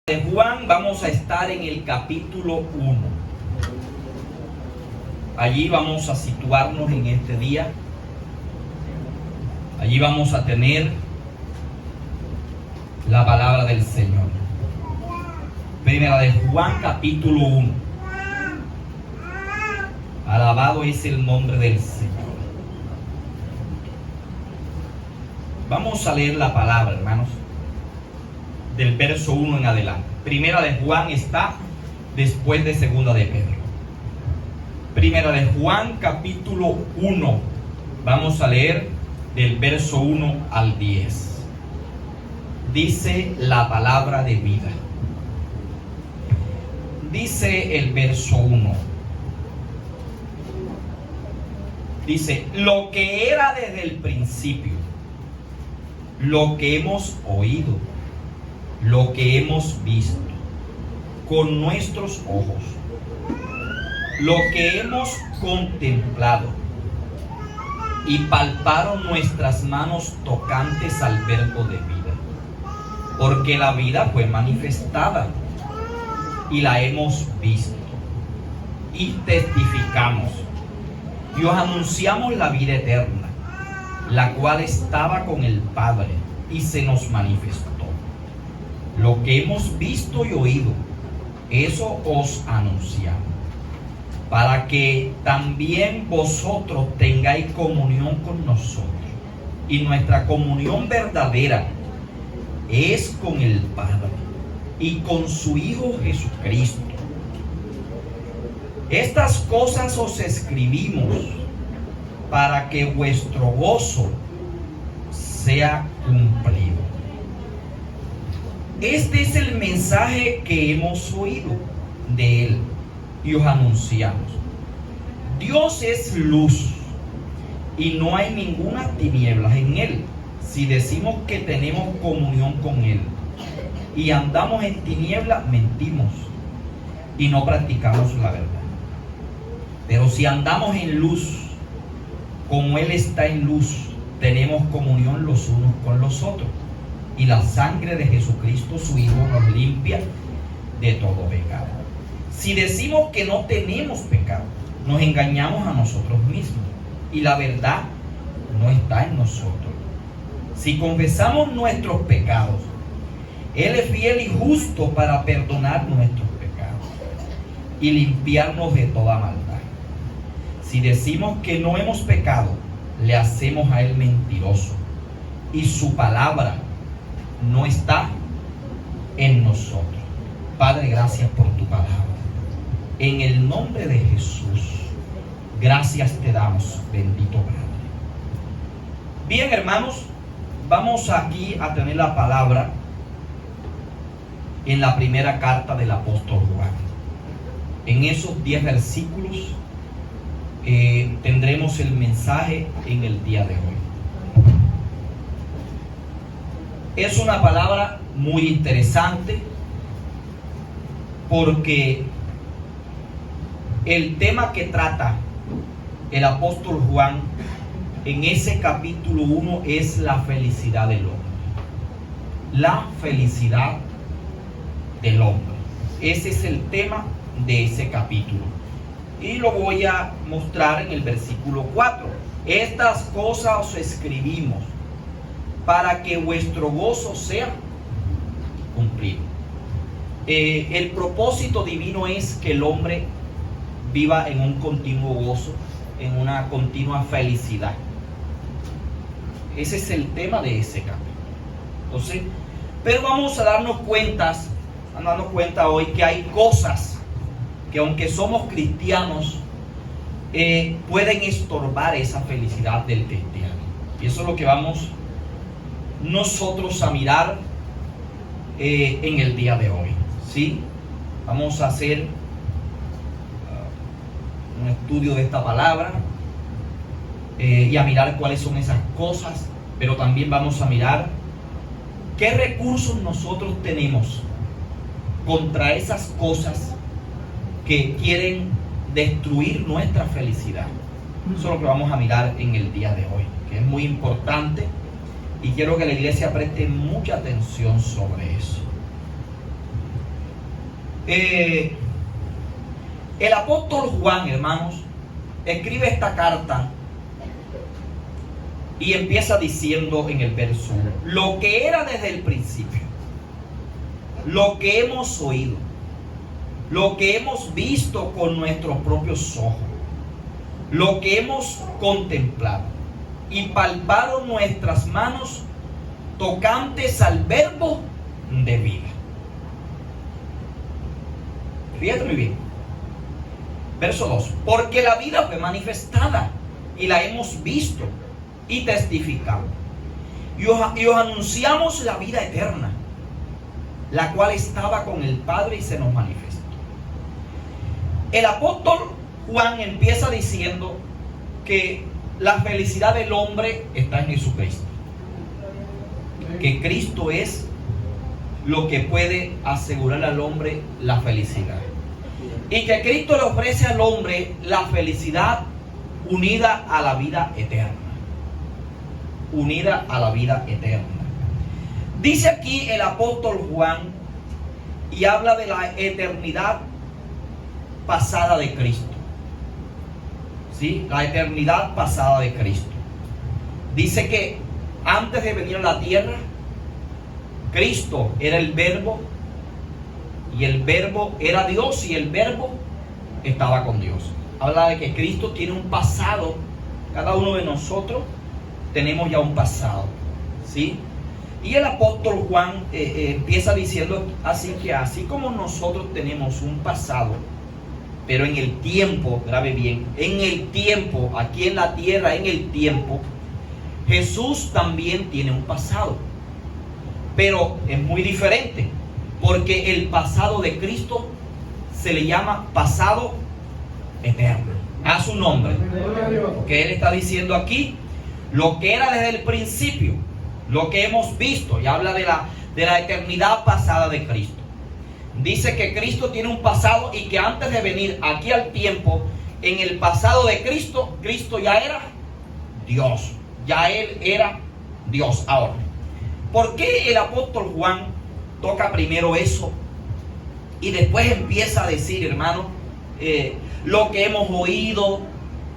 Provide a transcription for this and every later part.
De Juan vamos a estar en el capítulo 1. Allí vamos a situarnos en este día. Allí vamos a tener la palabra del Señor. Primera de Juan, capítulo 1. Alabado es el nombre del Señor. Vamos a leer la palabra, hermanos, del verso 1 en adelante. Primera de Juan está después de segunda de Pedro. Primera de Juan, capítulo 1. Vamos a leer del verso 1 al 10. Dice la palabra de vida. Dice el verso 1. Dice: lo que era desde el principio, lo que hemos oído, lo que hemos visto con nuestros ojos, lo que hemos contemplado y palparon nuestras manos tocantes al verbo de vida, porque la vida fue manifestada y la hemos visto y testificamos y os anunciamos la vida eterna, la cual estaba con el Padre y se nos manifestó. Lo que hemos visto y oído, eso os anunciamos, para que también vosotros tengáis comunión con nosotros. Y nuestra comunión verdadera es con el Padre y con su Hijo Jesucristo. Estas cosas os escribimos para que vuestro gozo sea cumplido. Este es el mensaje que hemos oído de Él y os anunciamos. Dios es luz y no hay ninguna tiniebla en Él. Si decimos que tenemos comunión con Él y andamos en tiniebla, mentimos y no practicamos la verdad. Pero si andamos en luz, como Él está en luz, tenemos comunión los unos con los otros. Y la sangre de Jesucristo, su Hijo, nos limpia de todo pecado. Si decimos que no tenemos pecado, nos engañamos a nosotros mismos y la verdad no está en nosotros. Si confesamos nuestros pecados, Él es fiel y justo para perdonar nuestros pecados y limpiarnos de toda maldad. Si decimos que no hemos pecado, le hacemos a Él mentiroso y su palabra no está en nosotros. Padre, gracias por tu palabra. En el nombre de Jesús, gracias te damos, bendito Padre. Bien, hermanos, vamos aquí a tener la palabra en la primera carta del apóstol Juan. En esos 10 versículos tendremos el mensaje en el día de hoy. Es una palabra muy interesante porque el tema que trata el apóstol Juan en ese capítulo 1 es la felicidad del hombre. La felicidad del hombre. Ese es el tema de ese capítulo. Y lo voy a mostrar en el versículo 4. Estas cosas os escribimos para que vuestro gozo sea cumplido. El propósito divino es que el hombre viva en un continuo gozo, en una continua felicidad. Ese es el tema de ese capítulo. Entonces, pero vamos a darnos cuenta hoy que hay cosas que, aunque somos cristianos, pueden estorbar esa felicidad del cristiano. Y eso es lo que vamos nosotros a mirar en el día de hoy, ¿sí? Vamos a hacer un estudio de esta palabra y a mirar cuáles son esas cosas, pero también vamos a mirar qué recursos nosotros tenemos contra esas cosas que quieren destruir nuestra felicidad. Eso es lo que vamos a mirar en el día de hoy, que es muy importante. Y quiero que la iglesia preste mucha atención sobre eso. El apóstol Juan, hermanos, escribe esta carta y empieza diciendo en el verso 1: lo que era desde el principio, lo que hemos oído, lo que hemos visto con nuestros propios ojos, lo que hemos contemplado y palpado nuestras manos tocantes al verbo de vida. Fíjate muy bien. Verso 2: porque la vida fue manifestada y la hemos visto y testificado. Y os anunciamos la vida eterna, la cual estaba con el Padre y se nos manifestó. El apóstol Juan empieza diciendo que la felicidad del hombre está en Jesucristo. Que Cristo es lo que puede asegurar al hombre la felicidad. Y que Cristo le ofrece al hombre la felicidad unida a la vida eterna. Unida a la vida eterna. Dice aquí el apóstol Juan y habla de la eternidad pasada de Cristo. ¿Sí? La eternidad pasada de Cristo. Dice que antes de venir a la tierra, Cristo era el verbo, y el verbo era Dios, y el verbo estaba con Dios. Habla de que Cristo tiene un pasado. Cada uno de nosotros tenemos ya un pasado, ¿sí? Y el apóstol Juan empieza diciendo así, que así como nosotros tenemos un pasado, pero en el tiempo, grabe bien, en el tiempo, aquí en la tierra, en el tiempo, Jesús también tiene un pasado, pero es muy diferente, porque el pasado de Cristo se le llama pasado eterno, a su nombre. Porque Él está diciendo aquí lo que era desde el principio, lo que hemos visto, y habla de la eternidad pasada de Cristo. Dice que Cristo tiene un pasado y que antes de venir aquí al tiempo, en el pasado de Cristo, Cristo ya era Dios. Ya Él era Dios. Ahora, ¿por qué el apóstol Juan toca primero eso y después empieza a decir, hermano, lo que hemos oído?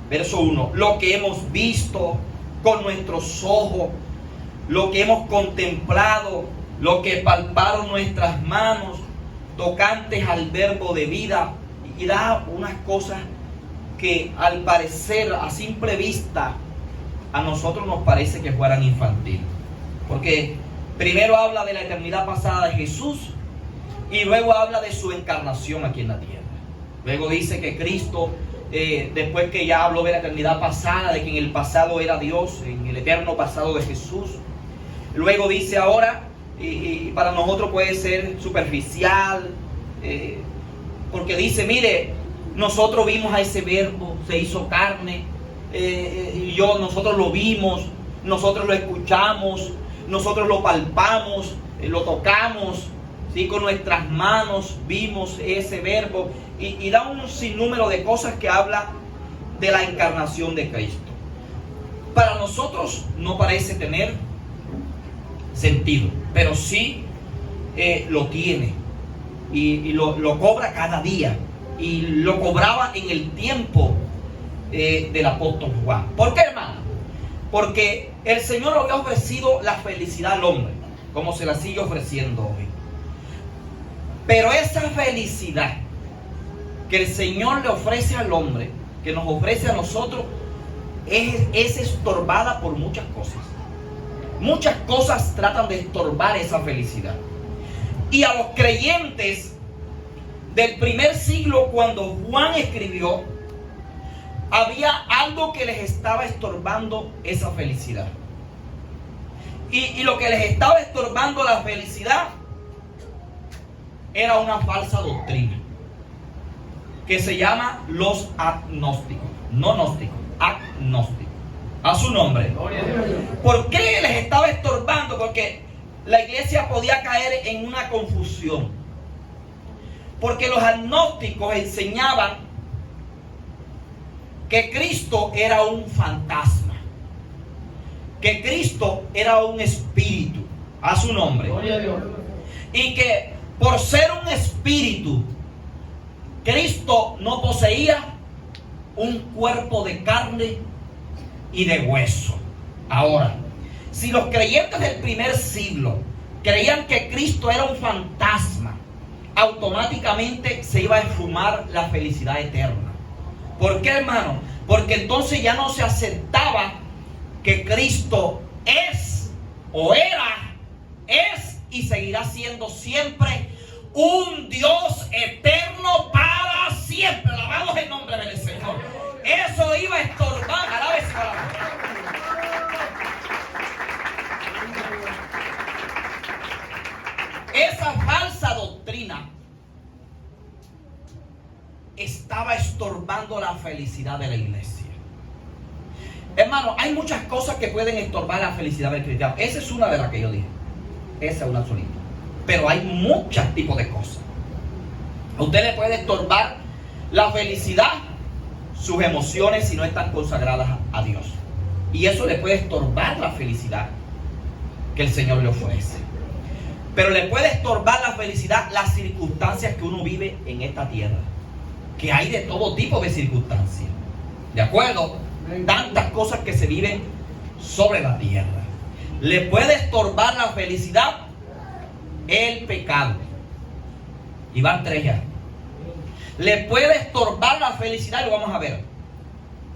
Verso 1: lo que hemos visto con nuestros ojos, lo que hemos contemplado, lo que palparon nuestras manos, tocantes al verbo de vida. Y da unas cosas que al parecer, a simple vista, a nosotros nos parece que fueran infantiles. Porque primero habla de la eternidad pasada de Jesús y luego habla de su encarnación aquí en la tierra. Luego dice que Cristo, después que ya habló de la eternidad pasada, de que en el pasado era Dios, en el eterno pasado de Jesús, luego dice ahora, y para nosotros puede ser superficial, porque dice, mire, nosotros vimos a ese verbo, se hizo carne, nosotros lo vimos, nosotros lo escuchamos, nosotros lo palpamos, lo tocamos, ¿sí? Con nuestras manos vimos ese verbo, y da un sinnúmero de cosas que habla de la encarnación de Cristo. Para nosotros no parece tener sentido, pero sí lo tiene, y lo cobra cada día, y lo cobraba en el tiempo del apóstol Juan. ¿Por qué, hermano? Porque el Señor había ofrecido la felicidad al hombre, como se la sigue ofreciendo hoy. Pero esa felicidad que el Señor le ofrece al hombre, que nos ofrece a nosotros, es estorbada por muchas cosas. Muchas cosas tratan de estorbar esa felicidad. Y a los creyentes del primer siglo, cuando Juan escribió, había algo que les estaba estorbando esa felicidad. Y lo que les estaba estorbando la felicidad era una falsa doctrina que se llama los agnósticos. No gnósticos, agnósticos. A su nombre. ¿Por qué les estaba estorbando? Porque la iglesia podía caer en una confusión. Porque los agnósticos enseñaban que Cristo era un fantasma, que Cristo era un espíritu, a su nombre, y que por ser un espíritu Cristo no poseía un cuerpo de carne y de hueso. Ahora, si los creyentes del primer siglo creían que Cristo era un fantasma, automáticamente se iba a esfumar la felicidad eterna. ¿Por qué, hermano? Porque entonces ya no se aceptaba que Cristo es o era, es y seguirá siendo siempre un Dios eterno para siempre. Alabado es el nombre del Señor. Eso iba a estorbar, alábese para mí. Esa falsa doctrina estaba estorbando la felicidad de la iglesia. Hermano, hay muchas cosas que pueden estorbar la felicidad del cristiano. Esa es una de las que yo dije. Esa es una solita. Pero hay muchos tipos de cosas. A usted le puede estorbar la felicidad, sus emociones, si no están consagradas a Dios. Y eso le puede estorbar la felicidad que el Señor le ofrece. Pero le puede estorbar la felicidad las circunstancias que uno vive en esta tierra. Que hay de todo tipo de circunstancias. ¿De acuerdo? Tantas cosas que se viven sobre la tierra. Le puede estorbar la felicidad el pecado. Y van tres ya. Le puede estorbar la felicidad, y lo vamos a ver.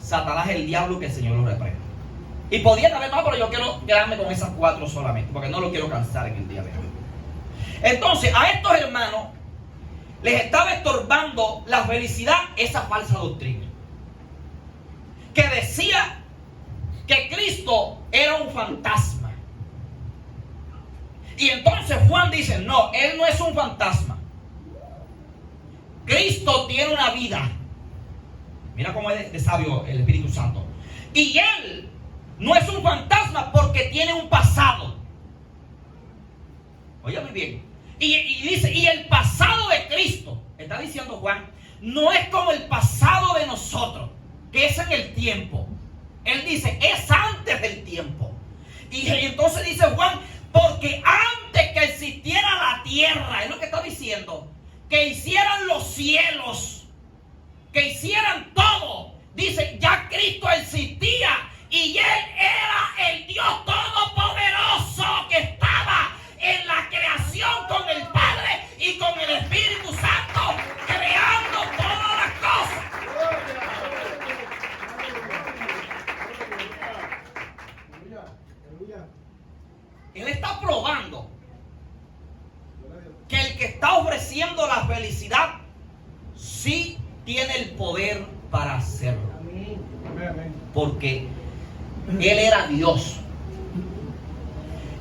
Satanás, el diablo, que el Señor lo reprenda. Y podían haber más, pero yo quiero quedarme con esas cuatro solamente, porque no lo quiero cansar en el día de hoy. Entonces, a estos hermanos les estaba estorbando la felicidad esa falsa doctrina, que decía que Cristo era un fantasma. Y entonces Juan dice, no, Él no es un fantasma. Cristo tiene una vida. Mira cómo es de sabio el Espíritu Santo. Y Él no es un fantasma porque tiene un pasado. Oye muy bien. Y dice, y el pasado de Cristo, está diciendo Juan, no es como el pasado de nosotros, que es en el tiempo. Él dice, es antes del tiempo. Y entonces dice Juan, porque antes que existiera la tierra, es lo que está diciendo, que hicieran los cielos, que hicieran todo, dice, ya Cristo existía y Él era el Dios todopoderoso que estaba en la creación con el Padre y con el Espíritu Santo, creando todas las cosas. Él está probando que el que está ofreciendo la felicidad sí tiene el poder para hacerlo. Porque Él era Dios.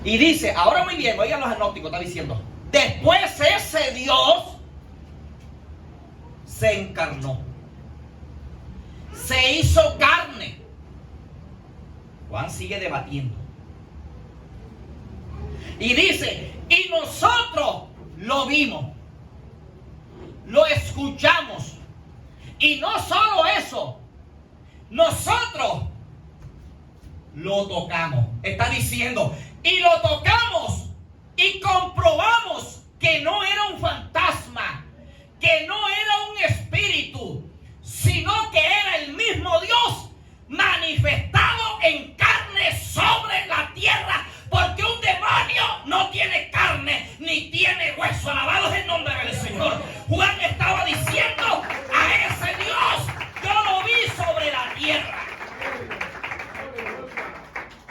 Y dice, ahora muy bien, oigan los agnósticos, está diciendo, después ese Dios se encarnó, se hizo carne. Juan sigue debatiendo. Y dice, y nosotros lo vimos, lo escuchamos. Y no solo eso, nosotros lo tocamos. Está diciendo, y lo tocamos y comprobamos que no era un fantasma, que no era un espíritu, sino que era el mismo Dios manifestado en carne sobre la tierra. Porque un demonio no tiene carne ni tiene hueso. Alabado es el nombre del Señor. Juan estaba diciendo, a ese Dios yo lo vi sobre la tierra.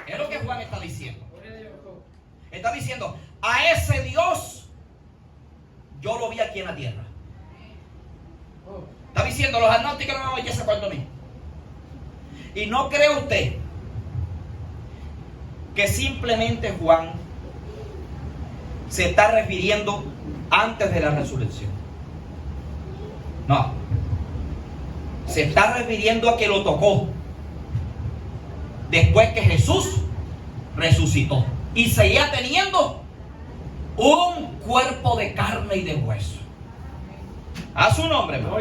Es lo que Juan está diciendo. Está diciendo, a ese Dios yo lo vi aquí en la tierra. Está diciendo, los agnósticos no me vayan a ese cuento a mí. Y no cree usted que simplemente Juan se está refiriendo antes de la resurrección. No. Se está refiriendo a que lo tocó después que Jesús resucitó y seguía teniendo un cuerpo de carne y de hueso. A su nombre, hermano.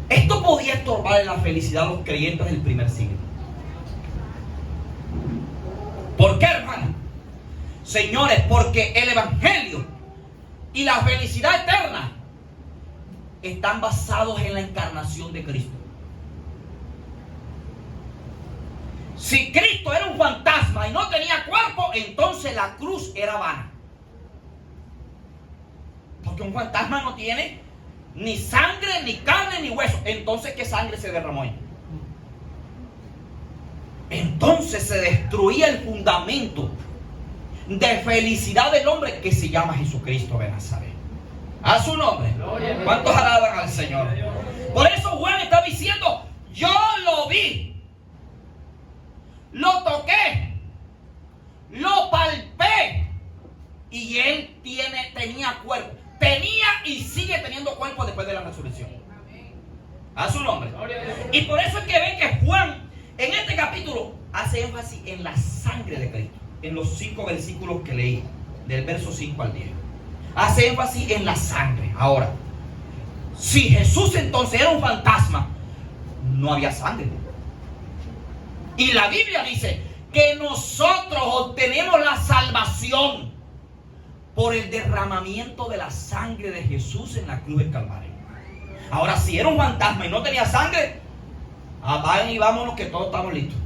Esto podía estorbar la felicidad a los creyentes del primer siglo. ¿Por qué, hermano? Señores, porque el evangelio y la felicidad eterna están basados en la encarnación de Cristo. Si Cristo era un fantasma y no tenía cuerpo, entonces la cruz era vana. Porque un fantasma no tiene ni sangre, ni carne, ni hueso. Entonces, ¿qué sangre se derramó ahí? Entonces se destruía el fundamento de felicidad del hombre que se llama Jesucristo de Nazaret. A su nombre. ¿Cuántos alaban al Señor? Por eso Juan está diciendo: yo lo vi, lo toqué, lo palpé, y él tenía cuerpo. Tenía y sigue teniendo cuerpo después de la resurrección. A su nombre. Y por eso es que ven que Juan en este capítulo hace énfasis en la sangre de Cristo. En los 5 versículos que leí, del verso 5 al 10. Hace énfasis en la sangre. Ahora, si Jesús entonces era un fantasma, no había sangre. Y la Biblia dice que nosotros obtenemos la salvación por el derramamiento de la sangre de Jesús en la cruz del Calvario. Ahora, si era un fantasma y no tenía sangre, vayan y vámonos que todos estamos listos.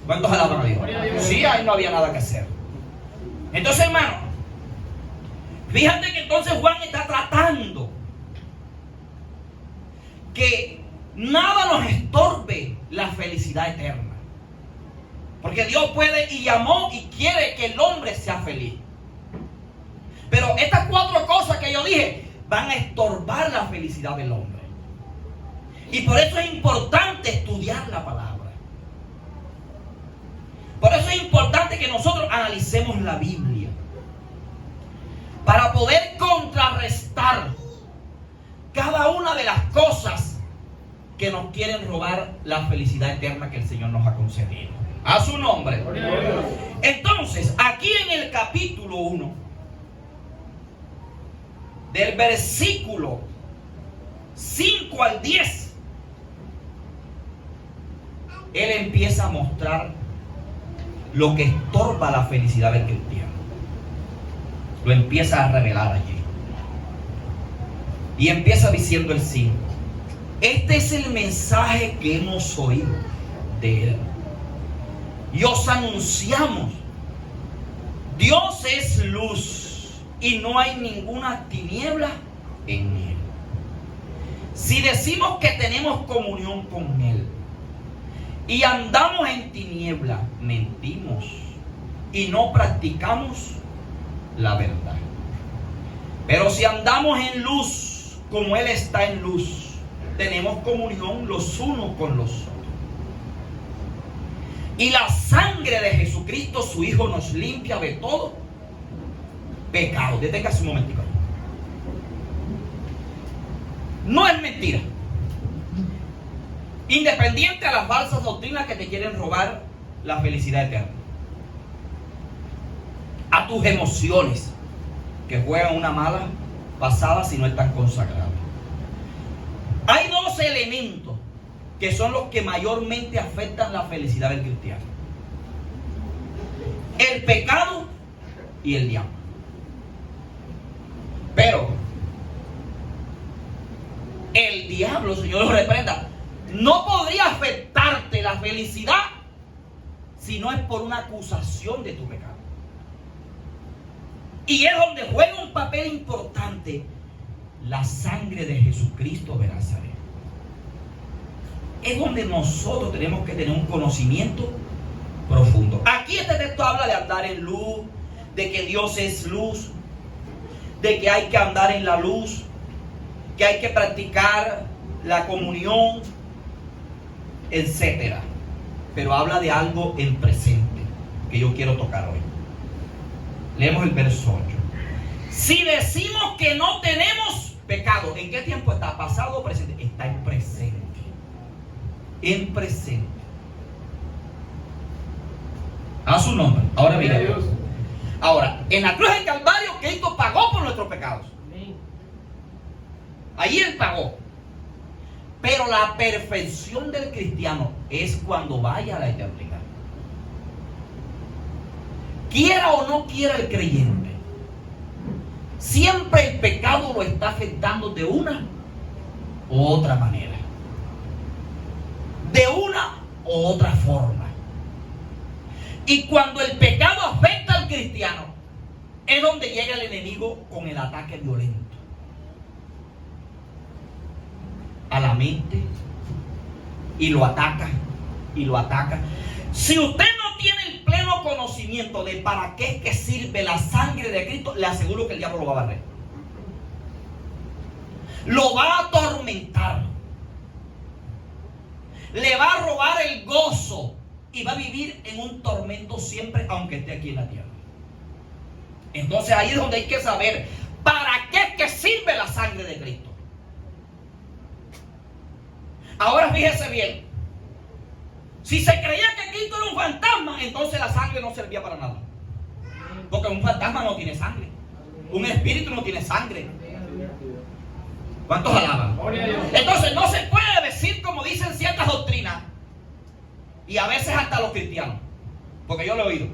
¿Cuántos alaban a Dios? Sí, ahí no había nada que hacer. Entonces, hermano, fíjate que entonces Juan está tratando que nada nos estorbe la felicidad eterna. Porque Dios puede y llamó y quiere que el hombre sea feliz. Pero estas 4 cosas que yo dije van a estorbar la felicidad del hombre. Y por eso es importante estudiar la palabra. Por eso es importante que nosotros analicemos la Biblia. Para poder contrarrestar cada una de las cosas que nos quieren robar la felicidad eterna que el Señor nos ha concedido. A su nombre. Entonces, aquí en el capítulo 1, del versículo 5 al 10, él empieza a mostrar lo que estorba la felicidad del cristiano. Lo empieza a revelar allí. Y empieza diciendo el 5: este es el mensaje que hemos oído de él y os anunciamos: Dios es luz y no hay ninguna tiniebla en él. Si decimos que tenemos comunión con él y andamos en tiniebla, mentimos y no practicamos la verdad. Pero si andamos en luz, como él está en luz, tenemos comunión los unos con los otros. Y la sangre de Jesucristo, su Hijo, nos limpia de todo pecado. Deténgase un momentico. No es mentira. Independiente a las falsas doctrinas que te quieren robar la felicidad eterna, a tus emociones que juegan una mala pasada si no están consagradas. Hay 2 elementos que son los que mayormente afectan la felicidad del cristiano: el pecado y el diablo. Pero el diablo, Señor lo reprenda, no podría afectarte la felicidad si no es por una acusación de tu pecado. Y es donde juega un papel importante la sangre de Jesucristo de Nazaret. Es donde nosotros tenemos que tener un conocimiento profundo. Aquí este texto habla de andar en luz, de que Dios es luz, de que hay que andar en la luz, que hay que practicar la comunión, etc. Pero habla de algo en presente que yo quiero tocar hoy. Leemos el verso 8. Si decimos que no tenemos pecado, ¿en qué tiempo está? ¿Pasado o presente? Está en presente. En presente. A su nombre. Ahora mira. Ahora, en la cruz del Calvario, Cristo pagó por nuestros pecados. Ahí Él pagó. Pero la perfección del cristiano es cuando vaya a la eternidad. Quiera o no quiera el creyente, siempre el pecado lo está afectando de una u otra manera, de una u otra forma. Y cuando el pecado afecta al cristiano, es donde llega el enemigo con el ataque violento a la mente, y lo ataca y lo ataca. Si usted no tiene el pleno conocimiento de para qué es que sirve la sangre de Cristo, le aseguro que el diablo lo va a barrer, lo va a atormentar, le va a robar el gozo y va a vivir en un tormento siempre, aunque esté aquí en la tierra. Entonces ahí es donde hay que saber para qué es que sirve la sangre de Cristo. Ahora fíjese bien, si se creía que Cristo era un fantasma, entonces la sangre no servía para nada, porque un fantasma no tiene sangre, un espíritu no tiene sangre. ¿Cuántos alaban? Entonces no se puede decir como dicen ciertas doctrinas, y a veces hasta los cristianos, porque yo lo he oído.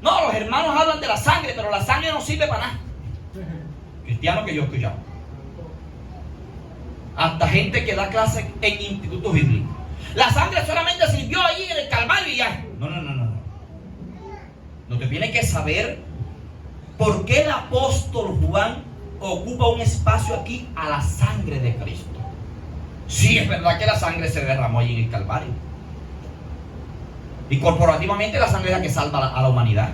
No, los hermanos hablan de la sangre, pero la sangre no sirve para nada. Cristianos que yo he escuchado, hasta gente que da clases en institutos bíblicos, la sangre solamente sirvió ahí en el Calvario y ya. No. No te tiene que saber por qué el apóstol Juan ocupa un espacio aquí a la sangre de Cristo. Sí, es verdad que la sangre se derramó allí en el Calvario, y corporativamente la sangre es la que salva a la humanidad.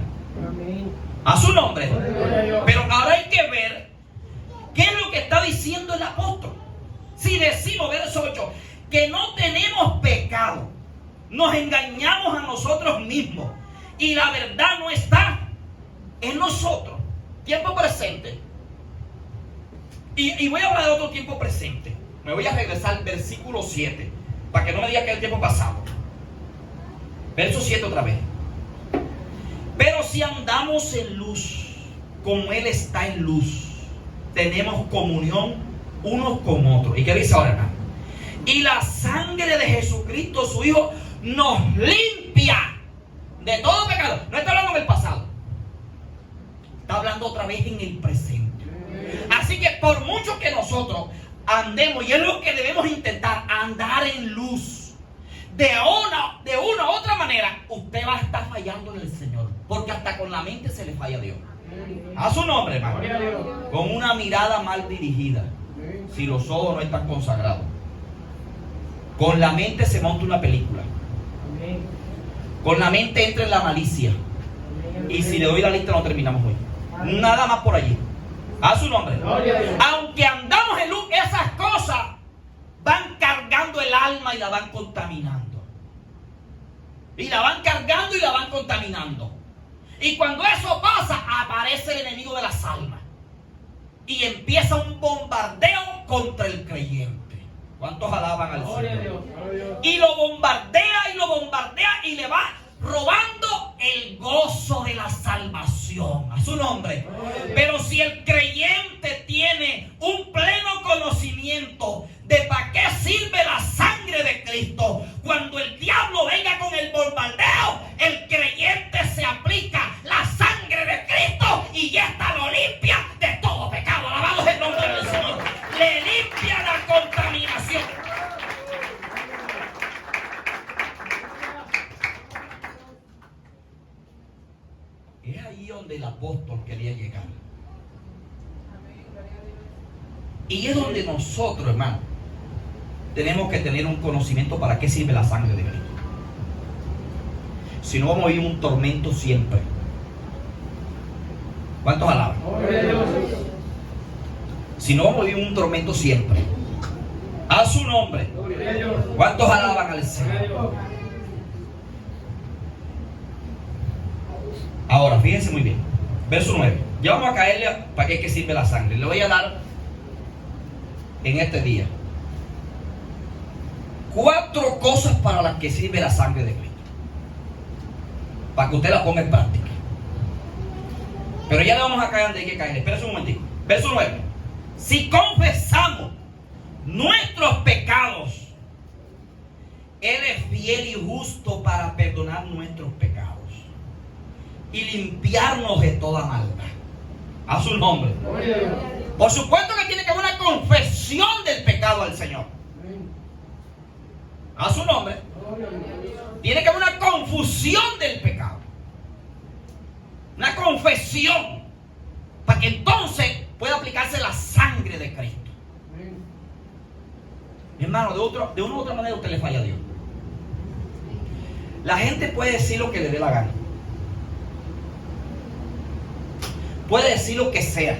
A su nombre. Pero ahora hay que ver qué es lo que está diciendo el apóstol. Si decimos, verso 8, que no tenemos pecado, nos engañamos a nosotros mismos y la verdad no está en nosotros. Tiempo presente. Y voy a hablar de otro tiempo presente. Me voy a regresar al versículo 7 para que no me diga que es el tiempo pasado. Verso 7 otra vez. Pero si andamos en luz, como Él está en luz, tenemos comunión unos con otros. ¿Y qué dice ahora, hermano? Y la sangre de Jesucristo, su Hijo, nos limpia de todo pecado. No está hablando del pasado, está hablando otra vez en el presente. Así que por mucho que nosotros andemos, y es lo que debemos intentar, andar en luz, de una u otra manera, usted va a estar fallando en el Señor, porque hasta con la mente se le falla a Dios. A su nombre, hermano. Con una mirada mal dirigida, si los ojos no están consagrados, con la mente se monta una película, con la mente entra en la malicia, y si le doy la lista no terminamos hoy. Nada más por allí. A su nombre. Aunque andamos en luz, esas cosas van cargando el alma y la van contaminando. Y la van cargando y la van contaminando. Y cuando eso pasa, aparece el enemigo de las almas. Y empieza un bombardeo contra el creyente. ¿Cuántos alaban al Señor? Y lo bombardea y lo bombardea y le va robando el gozo de la salvación. A su nombre. Pero si el creyente tiene un pleno conocimiento de para qué sirve la sangre de Cristo, cuando el diablo venga con el bombardeo, el creyente se aplica la sangre de Cristo y esta lo limpia de todo pecado. Alabado es el nombre del Señor. Le limpia la contaminación. Es ahí donde el apóstol quería llegar. Y es donde nosotros, hermano, tenemos que tener un conocimiento para qué sirve la sangre de Cristo. Si no, vamos a vivir un tormento siempre. ¿Cuántos alaban? Si no, vamos a vivir un tormento siempre. A su nombre. ¿Cuántos alaban al Señor? Ahora, fíjense muy bien. Verso 9. Ya vamos a caerle para qué es que sirve la sangre. Le voy a dar en este día 4 cosas para las que sirve la sangre de Cristo, para que usted la ponga en práctica. Pero ya le vamos a caer donde hay que caer. Espérese un momentito. Verso 9. Si confesamos nuestros pecados, Él es fiel y justo para perdonar nuestros pecados y limpiarnos de toda maldad. A su nombre. Por supuesto que tiene que haber una confesión del pecado al Señor. A su nombre. Tiene que haber una confusión del pecado. Una confesión. Para que entonces pueda aplicarse la sangre de Cristo. Mi hermano, de una u otra manera usted le falla a Dios. La gente puede decir lo que le dé la gana. Puede decir lo que sea.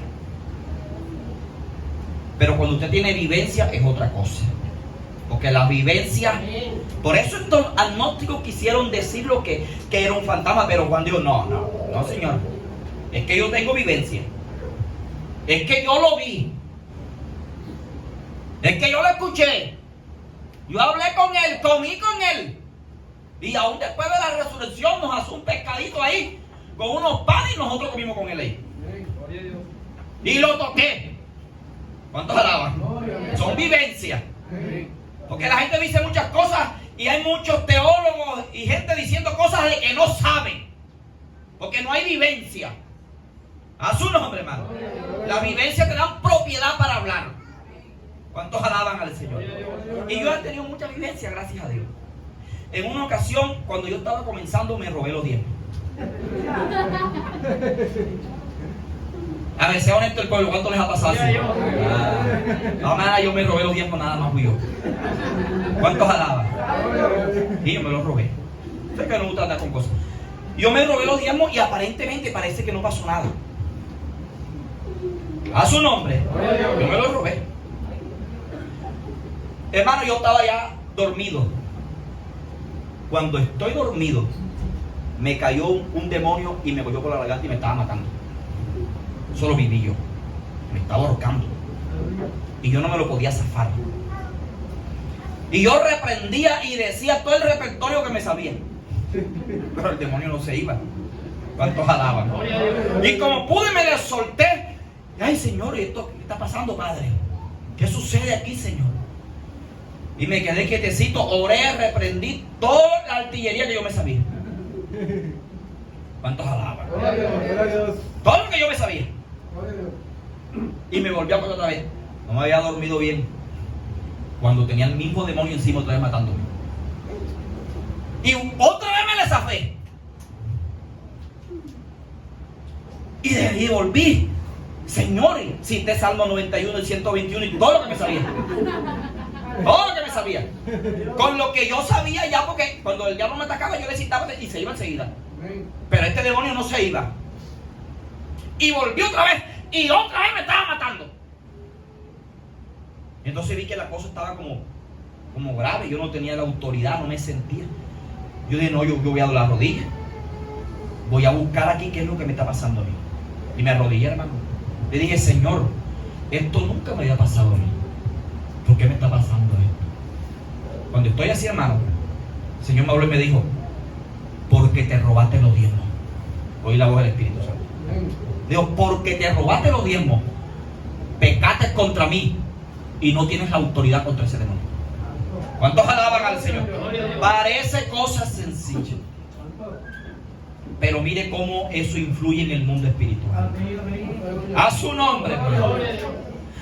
Pero cuando usted tiene vivencia es otra cosa. Porque la vivencia... Por eso estos agnósticos quisieron decir lo que era un fantasma. Pero Juan dijo, no señor. Es que yo tengo vivencia. Es que yo lo vi. Es que yo lo escuché. Yo hablé con él, comí con él. Y aún después de la resurrección nos hace un pescadito ahí con unos panes y nosotros comimos con él ahí. Y lo toqué. ¿Cuántos alaban? Son vivencias. Porque la gente dice muchas cosas y hay muchos teólogos y gente diciendo cosas de que no saben. Porque no hay vivencia. A su nombre, hermano. La vivencia te da propiedad para hablar. ¿Cuántos alaban al Señor? Y yo he tenido mucha vivencia, gracias a Dios. En una ocasión, cuando yo estaba comenzando, me robé los dientes. A ver, sea honesto el pueblo, ¿cuánto les ha pasado así? Nada, yo me robé los dientes, nada más fui yo. ¿Cuántos alaban? Y yo me los robé. Sé que no me gusta andar con cosas. Yo me robé los diezmos y aparentemente parece que no pasó nada. A su nombre. Yo me los robé. Hermano, yo estaba ya dormido. Cuando estoy dormido, me cayó un demonio y me cogió por la garganta y me estaba matando. Eso lo viví yo. Me estaba ahorcando. Y yo no me lo podía zafar. Y yo reprendía y decía todo el repertorio que me sabía. Pero el demonio no se iba. ¿Cuántos alaban? Y como pude me le solté. Ay, Señor, ¿esto qué está pasando, Padre? ¿Qué sucede aquí, Señor? Y me quedé quietecito, oré, reprendí toda la artillería que yo me sabía. ¿Cuántos alaban? Todo lo que yo me sabía. Y me volví a acordar otra vez. No me había dormido bien. Cuando tenía el mismo demonio encima otra vez matándome. Y otra vez me le zafé. Y volví. Señores, cité Salmo 91, el 121 y todo lo que me sabía. Todo lo que me sabía. Con lo que yo sabía ya, porque cuando el diablo me atacaba yo le citaba y se iba enseguida. Pero este demonio no se iba. Y volvió otra vez. Y otra vez me estaba matando. Entonces vi que la cosa estaba como grave. Yo no tenía la autoridad, no me sentía. Yo dije, no, yo voy a dar la rodilla. Voy a buscar aquí qué es lo que me está pasando a mí. Y me arrodillé, hermano. Le dije, Señor, esto nunca me había pasado a mí. ¿Por qué me está pasando esto? Cuando estoy así, hermano, el Señor me habló y me dijo, porque te robaste los diezmos. Oí la voz del Espíritu Santo. Digo, porque te robaste los diezmos, pecaste contra mí y no tienes la autoridad contra ese demonio. ¿Cuántos alaban al Señor? Parece cosa sencilla, pero mire cómo eso influye en el mundo espiritual. A su nombre.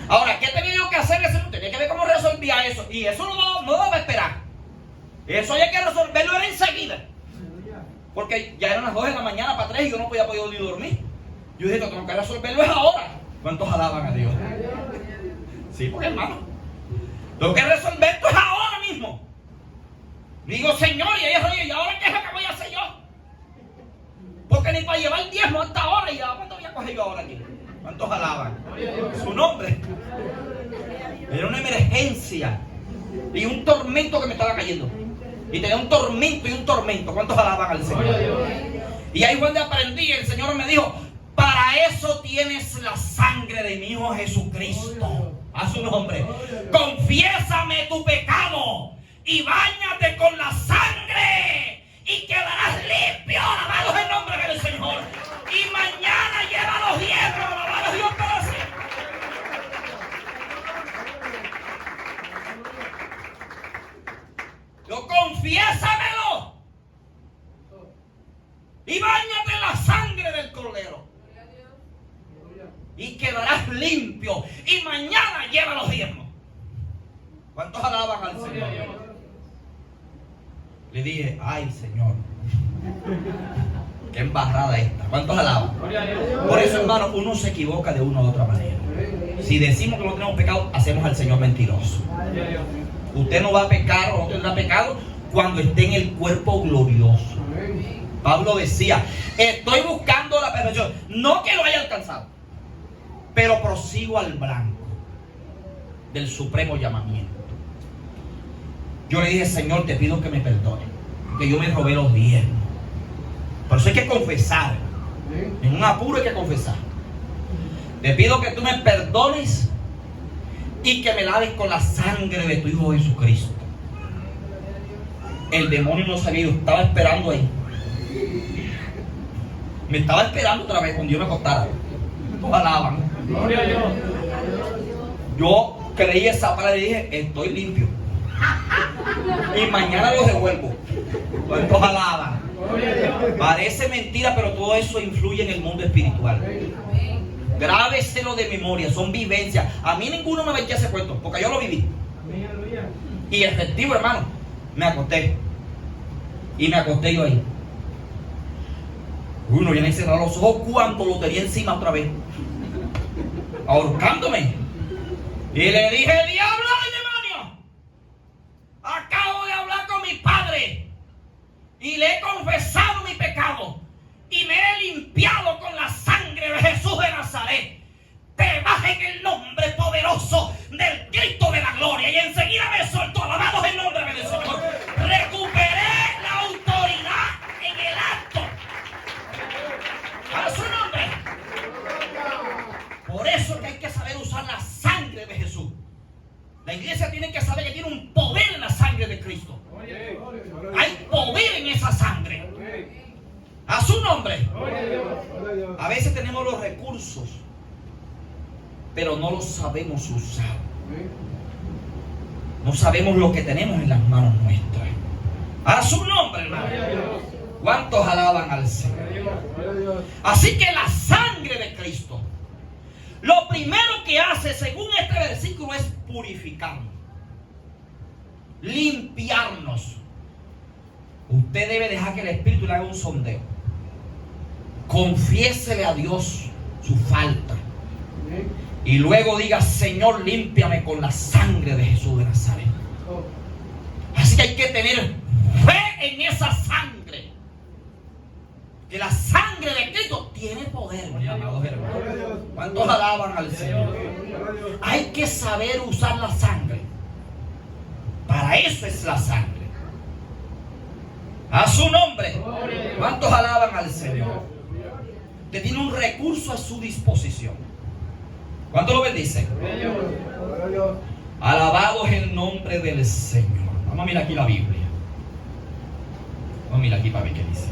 Ahora, ¿qué tenía yo que hacer? Tenía que ver cómo resolvía eso. Y eso no daba a esperar. Eso había que resolverlo era enseguida. Porque ya eran las 2 de la mañana para 3 y yo no podía ni dormir. Yo dije, tengo que resolverlo es ahora. ¿Cuántos alaban a Dios? Sí, porque hermano, tengo que resolver esto es ahora mismo. Digo, Señor, y ella dice, ¿y ahora qué es lo que voy a hacer yo? Porque ni para llevar el diezmo hasta ahora. ¿Y a cuánto voy a coger yo ahora aquí? ¿Cuántos alaban? Su nombre. Era una emergencia y un tormento que me estaba cayendo. Y tenía un tormento y un tormento. ¿Cuántos alaban al Señor? Y ahí fue donde aprendí. El Señor me dijo, para eso tienes la sangre de mi Hijo Jesucristo. A su nombre. Confiésame tu pecado y báñate con la sangre y quedarás limpio. Alabado es el nombre del Señor. Y mañana lleva los diezmos. Alabado a Dios para siempre. Yo confiésamelo y báñate en la sangre del Cordero. y quedarás limpio, y mañana lleva los diezmos. ¿Cuántos alaban al Señor? Le dije, ay Señor, qué embarrada esta. ¿Cuántos alaban? Por eso, hermano, uno se equivoca de una u otra manera. Si decimos que no tenemos pecado, hacemos al Señor mentiroso. Usted no va a pecar o no tendrá pecado cuando esté en el cuerpo glorioso. Pablo decía, estoy buscando la perfección, no que lo haya alcanzado, pero prosigo al blanco del supremo llamamiento. Yo le dije, Señor, te pido que me perdone, que yo me robé los diezmos. Por eso hay que confesar. En un apuro hay que confesar. Te pido que tú me perdones y que me laves con la sangre de tu Hijo Jesucristo. El demonio no sabía, yo estaba esperando ahí. Me estaba esperando otra vez cuando yo me acostara. Todos alaban. Yo creí esa palabra y dije, estoy limpio. Y mañana lo devuelvo. ¿Cuántos alaban? Parece mentira, pero todo eso influye en el mundo espiritual. Grábeselo de memoria, son vivencias. A mí ninguno me va a echar ese cuento, porque yo lo viví. Y efectivo, hermano, me acosté. Y me acosté yo ahí. Uno viene a cerrar los ojos cuando lo tenía encima otra vez, ahorcándome. Y le dije, diablo del demonio, acabo de hablar con mi padre y le he confesado mi pecado y me he limpiado con la sangre de Jesús de Nazaret. Te vas en el nombre poderoso del Cristo de la gloria. Y enseguida me soltó, alabados el nombre del Señor. Recuperé la autoridad en el acto. A su nombre. Por eso es que hay que saber usar la sangre de Jesús. La iglesia tiene que saber que tiene un poder en la sangre de Cristo. Hay poder en esa sangre. A su nombre. A veces tenemos los recursos, pero no los sabemos usar. No sabemos lo que tenemos en las manos nuestras. A su nombre, hermano. ¿Cuántos alaban al Señor? Así que la sangre de Cristo, lo primero que hace, según este versículo, es purificarnos, limpiarnos. Usted debe dejar que el Espíritu le haga un sondeo. Confiésele a Dios su falta. Y luego diga, Señor, límpiame con la sangre de Jesús de Nazaret. Así que hay que tener fe en esa sangre. Que la sangre de Cristo tiene poder, mis amados hermanos. ¿Cuántos alaban al Señor? Hay que saber usar la sangre. Para eso es la sangre. A su nombre. ¿Cuántos alaban al Señor? Usted tiene un recurso a su disposición. ¿Cuánto lo bendice? Alabado es el nombre del Señor. Vamos a mirar aquí la Biblia. Vamos a mirar aquí para ver qué dice.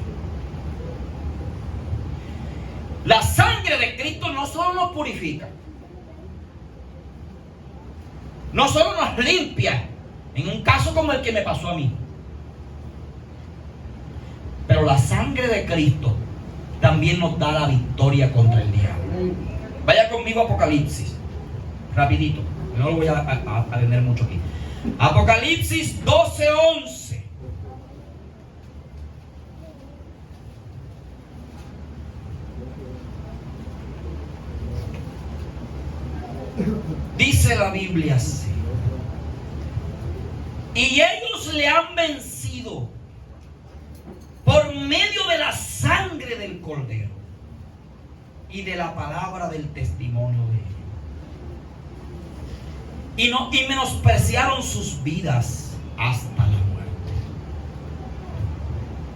La sangre de Cristo no solo nos purifica, no solo nos limpia, en un caso como el que me pasó a mí, pero la sangre de Cristo también nos da la victoria contra el diablo. Vaya conmigo a Apocalipsis, rapidito, no lo voy a tener mucho aquí. Apocalipsis 12:11. Dice la Biblia así: y ellos le han vencido por medio de la sangre del Cordero y de la palabra del testimonio de ellos, y menospreciaron sus vidas hasta la muerte.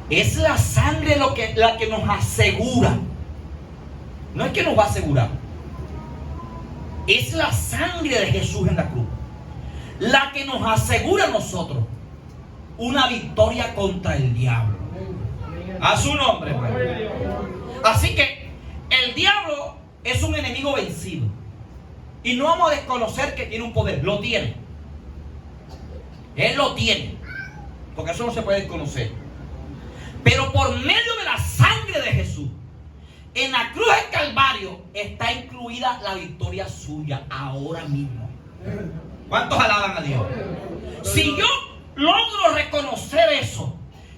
Es la sangre la que nos asegura. No es que nos va a asegurar, es la sangre de Jesús en la cruz la que nos asegura a nosotros una victoria contra el diablo. A su nombre, hermano. Así que el diablo es un enemigo vencido. Y no vamos a desconocer que tiene un poder. Lo tiene. Él lo tiene. Porque eso no se puede desconocer. Pero por medio de la sangre de Jesús, en la cruz del Calvario está incluido incluida la victoria suya ahora mismo. ¿Cuántos alaban a Dios? Si yo logro reconocer eso,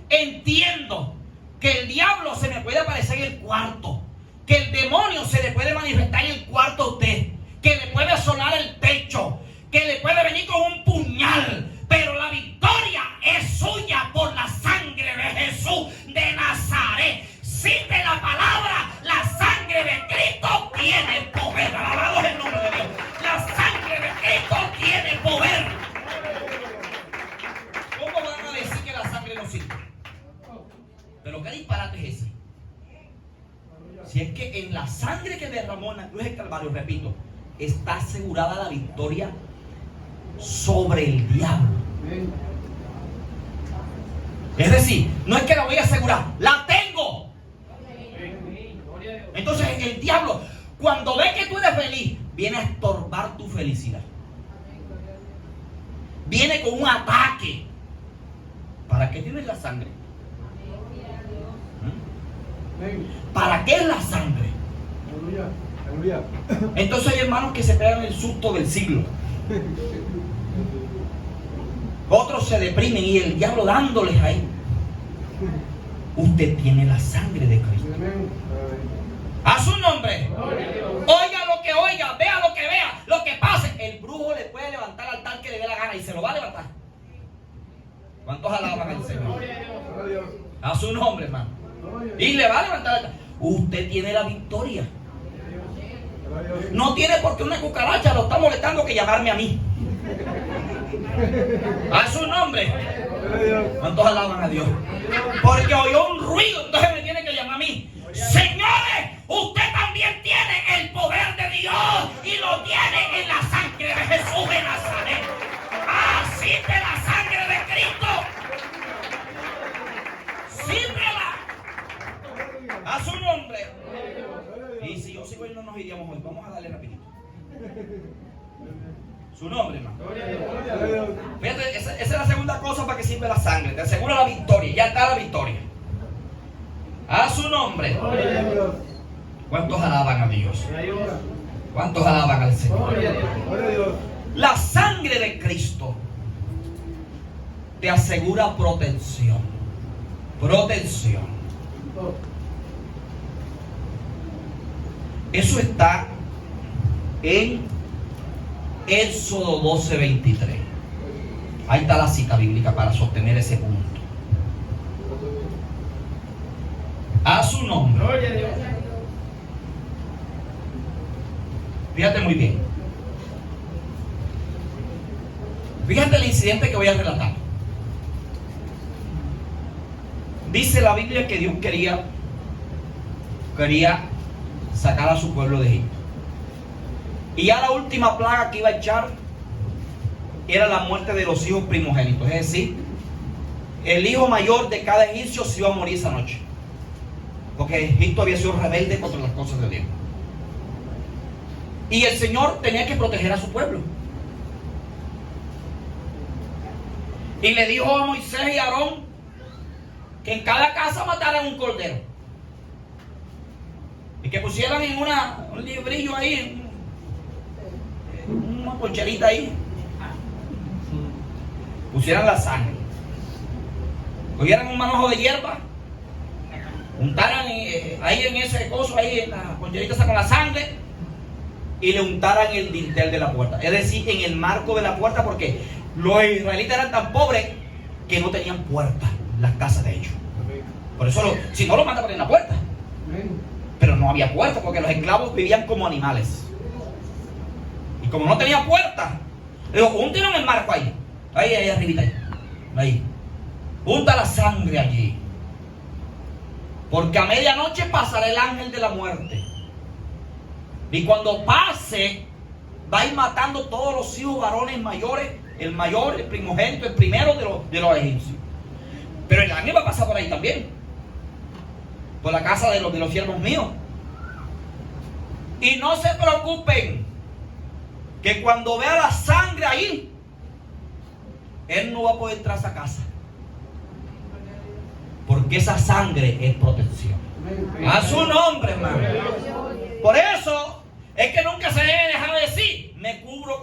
entiendo que el diablo se me puede aparecer en el cuarto, que el demonio se le puede manifestar en el cuarto a usted, que le puede sonar el techo, que le puede venir con un puñal, pero la victoria es suya por la sangre de Jesús de Nazaret. Cite la palabra, la sangre de Cristo tiene poder. Alabado es el nombre de Dios. La sangre de Cristo tiene poder. ¿Cómo van a decir que la sangre no sirve? Pero qué disparate es ese. Si es que en la sangre que derramó en la cruz del Calvario, repito, está asegurada la victoria sobre el diablo. Es decir, no es que la voy a asegurar, la tengo. Entonces el diablo, cuando ve que tú eres feliz, viene a estorbar tu felicidad. Viene con un ataque. ¿Para qué tienes la sangre? ¿Para qué es la sangre? Entonces hay hermanos que se pegan el susto del siglo. Otros se deprimen y el diablo dándoles ahí. Usted tiene la sangre de Cristo. A su nombre. Oiga lo que oiga, vea lo que vea, lo que pase. El brujo le puede levantar al altar que le dé la gana y se lo va a levantar. ¿Cuántos alaban al Señor? A su nombre, hermano. Y le va a levantar al altar. Usted tiene la victoria. No tiene por qué una cucaracha lo está molestando que llamarme a mí. A su nombre. ¿Cuántos alaban a Dios? Porque oyó un ruido, entonces me tiene que llamar a mí. Señores, usted también tiene el poder de Dios y lo tiene en la sangre de Jesús de Nazaret. Así de la sangre de Cristo. Sírvela. A su nombre. Y si yo sigo y no nos iríamos hoy, vamos a darle rapidito. Su nombre, hermano. Fíjate, esa es la segunda cosa para que sirve la sangre. Te asegura la victoria. Ya está la victoria. A su nombre. ¿Cuántos alaban a Dios? ¿Cuántos alaban al Señor? La sangre de Cristo te asegura protección. Protección. Eso está en Éxodo 12:23. Ahí está la cita bíblica para sostener ese punto. A su nombre. Fíjate muy bien. Fíjate el incidente que voy a relatar. Dice la Biblia que Dios quería sacar a su pueblo de Egipto. Y ya la última plaga que iba a echar era la muerte de los hijos primogénitos. Es decir, el hijo mayor de cada egipcio se iba a morir esa noche. Porque Egipto había sido rebelde contra las cosas de Dios. Y el Señor tenía que proteger a su pueblo. Y le dijo a Moisés y a Aarón que en cada casa mataran un cordero. Y que pusieran en un librillo ahí, una poncherita ahí, pusieran la sangre. Cogieran un manojo de hierba, untaran ahí en ese coso, ahí en la poncherita con la sangre, y le untaran el dintel de la puerta. Es decir, en el marco de la puerta, porque los israelitas eran tan pobres que no tenían puerta las casas de ellos. Por eso, si no, lo manda por en la puerta. Pero no había puerta porque los esclavos vivían como animales. Y como no tenía puerta, le digo, úntelo en el marco ahí. Ahí arribita. Ahí. Unta la sangre allí. Porque a medianoche pasará el ángel de la muerte. Y cuando pase, va a ir matando todos los hijos varones mayores. El mayor, el primogénito, el primero de los egipcios. Pero el ángel va a pasar por ahí también. Por la casa de los siervos míos. Y no se preocupen, que cuando vea la sangre ahí, él no va a poder entrar a esa casa. Porque esa sangre es protección. A su nombre, hermano. Por eso es que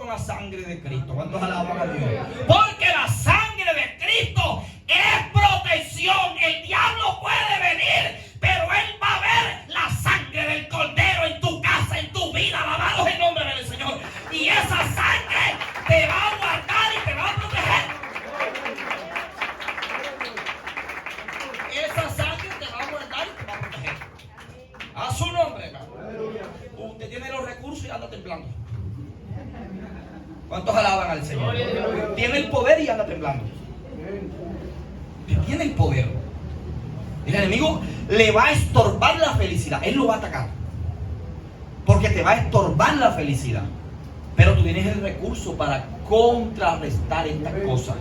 con la sangre de Cristo. ¿Cuántos alaban a Dios? Porque la sangre de Cristo es protección. El diablo puede venir, pero él va a ver la sangre del Cordero en tu casa, en tu vida. Alabados el nombre del Señor. Y esa sangre te va a guardar y te va a proteger. Esa sangre te va a guardar y te va a proteger. A su nombre, hermano. Usted tiene los recursos y anda temblando. ¿Cuántos alaban al Señor? Tiene el poder y anda temblando. Tiene el poder. El enemigo le va a estorbar la felicidad. Él lo va a atacar. Porque te va a estorbar la felicidad. Pero tú tienes el recurso para contrarrestar estas cosas.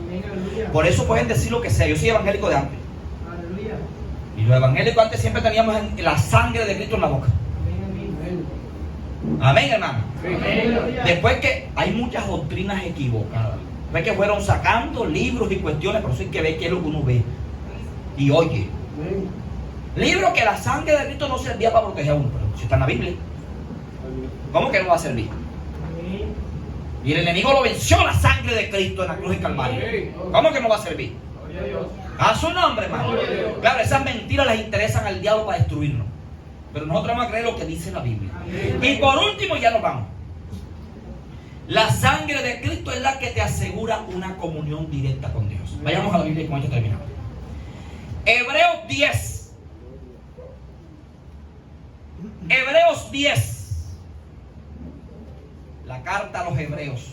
Por eso pueden decir lo que sea. Yo soy evangélico de antes. Y los evangélicos antes siempre teníamos la sangre de Cristo en la boca. Amén, hermano. Después que hay muchas doctrinas equivocadas. Después que fueron sacando libros y cuestiones, por eso hay que ver qué es lo que uno ve y oye. Libro que la sangre de Cristo no servía para proteger a uno, pero si está en la Biblia, ¿cómo que no va a servir? Y el enemigo lo venció la sangre de Cristo en la cruz del Calvario. ¿Cómo que no va a servir? A su nombre, hermano. Claro, esas mentiras les interesan al diablo para destruirnos. Pero nosotros vamos a creer lo que dice la Biblia. Y por último, ya nos vamos. La sangre de Cristo es la que te asegura una comunión directa con Dios. Vayamos a la Biblia y con esto terminamos. Hebreos 10. Hebreos 10. La carta a los Hebreos.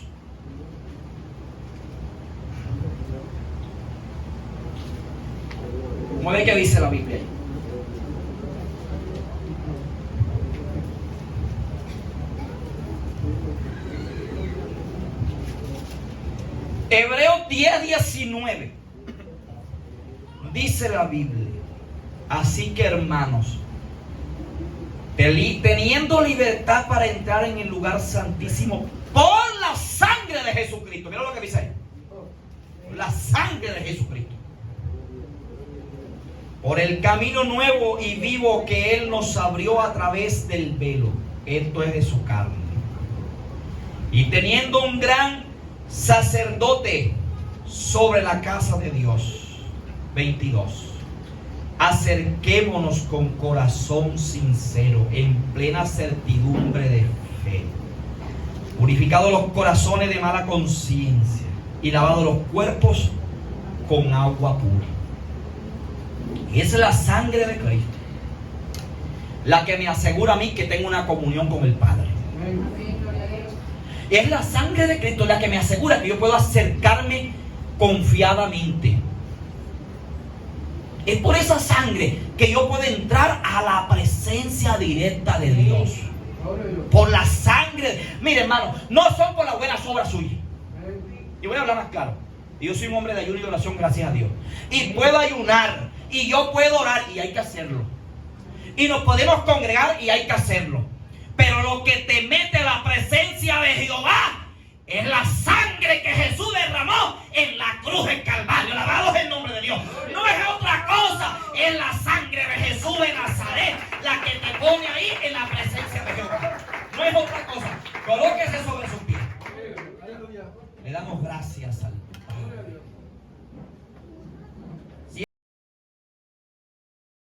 ¿Cómo ve que dice la Biblia ahí? Hebreos 10:19 dice la Biblia: así que, hermanos, teniendo libertad para entrar en el lugar santísimo por la sangre de Jesucristo. Mira lo que dice ahí: la sangre de Jesucristo, por el camino nuevo y vivo que Él nos abrió a través del velo, esto es de su carne, y teniendo un gran sacerdote sobre la casa de Dios. 22. Acerquémonos con corazón sincero, en plena certidumbre de fe, purificados los corazones de mala conciencia y lavados los cuerpos con agua pura. Y es la sangre de Cristo la que me asegura a mí que tengo una comunión con el Padre. Es la sangre de Cristo la que me asegura que yo puedo acercarme confiadamente. Es por esa sangre que yo puedo entrar a la presencia directa de Dios. Por la sangre. Mire, hermano, no son por las buenas obras suyas. Y voy a hablar más claro. Yo soy un hombre de ayuno y oración, gracias a Dios. Y puedo ayunar. Y yo puedo orar. Y hay que hacerlo. Y nos podemos congregar. Y hay que hacerlo. Pero lo que te mete a la presencia de Jehová es la sangre que Jesús derramó en la cruz del Calvario. Alabado es el nombre de Dios. No es otra cosa. Es la sangre de Jesús de Nazaret la que te pone ahí en la presencia de Jehová. No es otra cosa. Colóquese sobre sus pies. Le damos gracias al